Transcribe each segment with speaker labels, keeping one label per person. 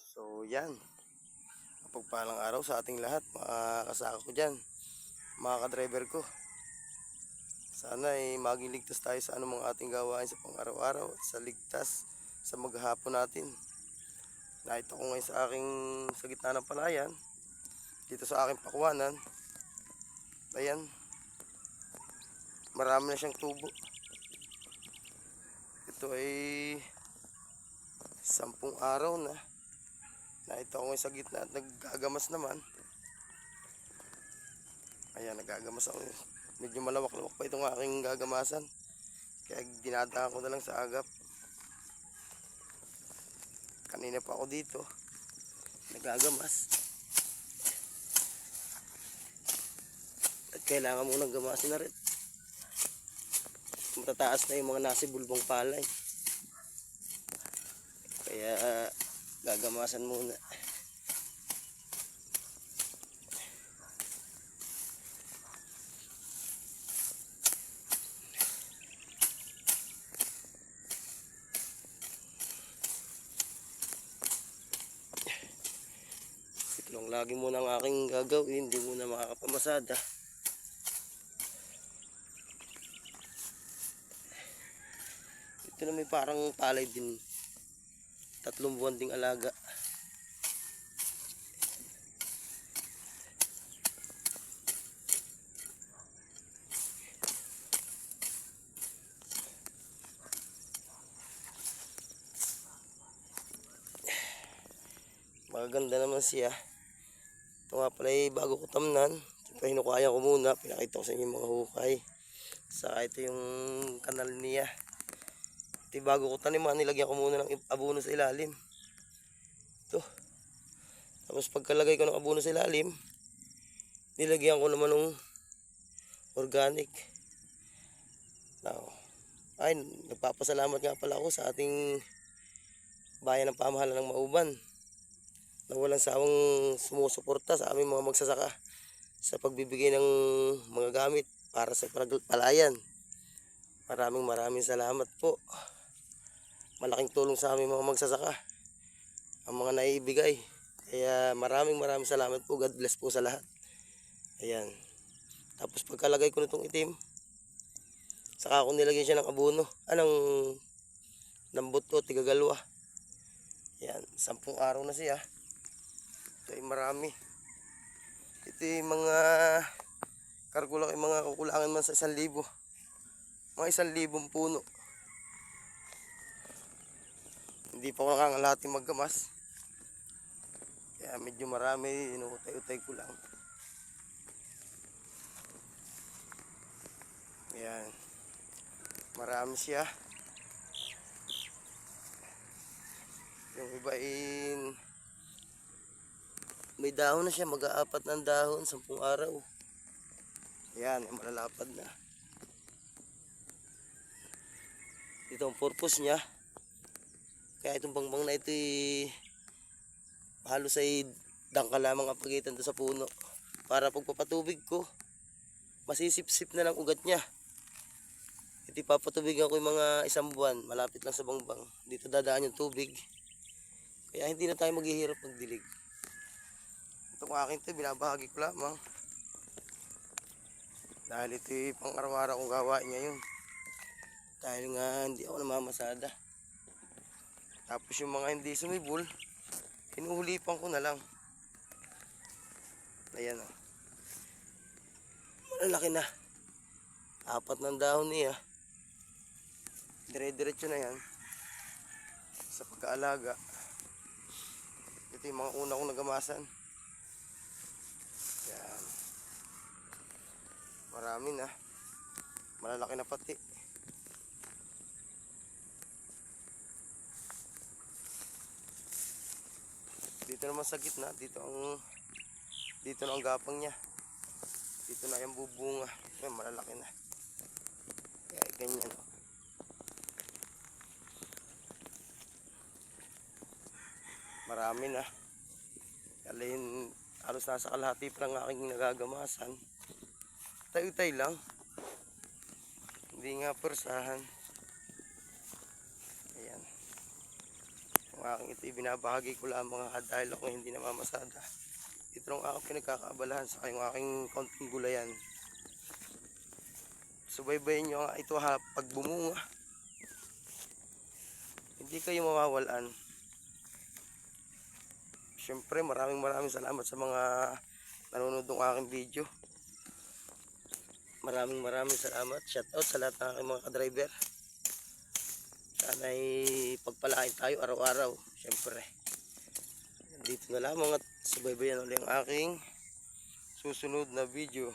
Speaker 1: So yan, pagpalang araw sa ating lahat, mga kasaka ko dyan, mga ka-driver ko. Sana ay maging ligtas tayo sa anumang ating gawain sa pang-araw-araw at sa ligtas sa maghapon natin. Nakita ko ngayon sa gitna ng palayan, dito sa aking pakuwanan. Ayan, marami na siyang tubo. Ito ay 10 araw na. Nakita ko ngayon sa gitna at naggagamas naman. Ayan, naggagamas ako. Medyo malawak-lawak pa itong aking gagamasan. Kaya dinadaan ko na lang sa agap. Kanina pa ako dito nagagamas. At kailangan munang gamasin na rin. Matataas na yung mga nasibulbong palay. Kaya gagamasan muna. Ito lang lagi muna ang aking gagawin. Hindi muna makakapamasada. Ito na may parang palay din. 3 buwan ding alaga. Maganda naman siya. Ito nga pala ay bago ko tamnan. Ito hinukaya ko muna. Pinakita ko sa inyo yung mga hukay. Saka ito yung kanal niya. Ito bago ko taniman, nilagyan ko muna ng abono sa ilalim. Ito. Tapos pagkalagay ko ng abono sa ilalim, nilagyan ko naman ng organic. Now, ay, nagpapasalamat nga pala ako sa ating bayan ng pamahalaan ng Mauban na walang sawang sumusuporta sa aming mga magsasaka sa pagbibigay ng mga gamit para sa palayan. Maraming salamat po. Malaking tulong sa aming mga magsasaka ang mga naibigay. Kaya maraming salamat po. God bless po sa lahat. Ayan. Tapos pagkalagay ko nitong itim, saka ako nilagyan siya ng abono. Ng buto, tigagalwa. Ayan. 10 araw na siya. Ito ay marami. Ito ay mga kargula ay mga kukulangan man sa 1,000. Mga 1,000 puno. Hindi pa ako nakangalating maggamas. Kaya medyo marami, inuutay-utay ko lang. Ayan. Marami siya. Yung iba may dahon na siya, mag-aapat ng dahon, 10 araw. Ayan, malalapad na. Ito ang purpose niya. Kaya itong bangbang na ito halos ay dangka lamang ang pagitan doon sa puno. Para pagpapatubig ko, masisip-sip na lang ugat niya. Ito ipapatubigan ko yung mga 1 buwan, malapit lang sa bangbang. Dito dadaan yung tubig. Kaya hindi na tayo maghihirap magdilig. Itong akin ito, binabahagi ko lamang. Dahil ito yung pang araw-araw kong gawain ngayon. Dahil nga hindi ako namamasada. Tapos yung mga hindi sumibol, hinuhulipan ko na lang. Ayan o. Malalaki na. 4 ng dahon niya. Dire-diretso na yan. Sa pagkaalaga. Ito yung mga una kong nagamasan. Ayan. Marami na. Malalaki na pati. Dito naman sa gitna, dito na ang gapang niya. Dito na yung bubunga. Ayan, malalaki na. Kaya ganyan. Marami na. Alin, halos nasa kalahati pa lang aking nagagamasan. Tay-tay lang. Hindi nga persahan. Ayan. Yung aking ito ibinabahagi ko lamang dahil ako hindi namamasada. Ito ang aking pinagkakaabalahan sa yung aking kaunting gulayan. Subaybayin nyo nga ito pag bumunga. Hindi kayo mawawalan. Siyempre maraming salamat sa mga nanonood ng aking video. Maraming salamat. Shout out sa lahat ng aking mga ka-driver. Sana ay pagpalain tayo araw-araw. Siyempre. Dito na lamang at subaybayan ulit ang aking susunod na video.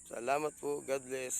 Speaker 1: Salamat po. God bless.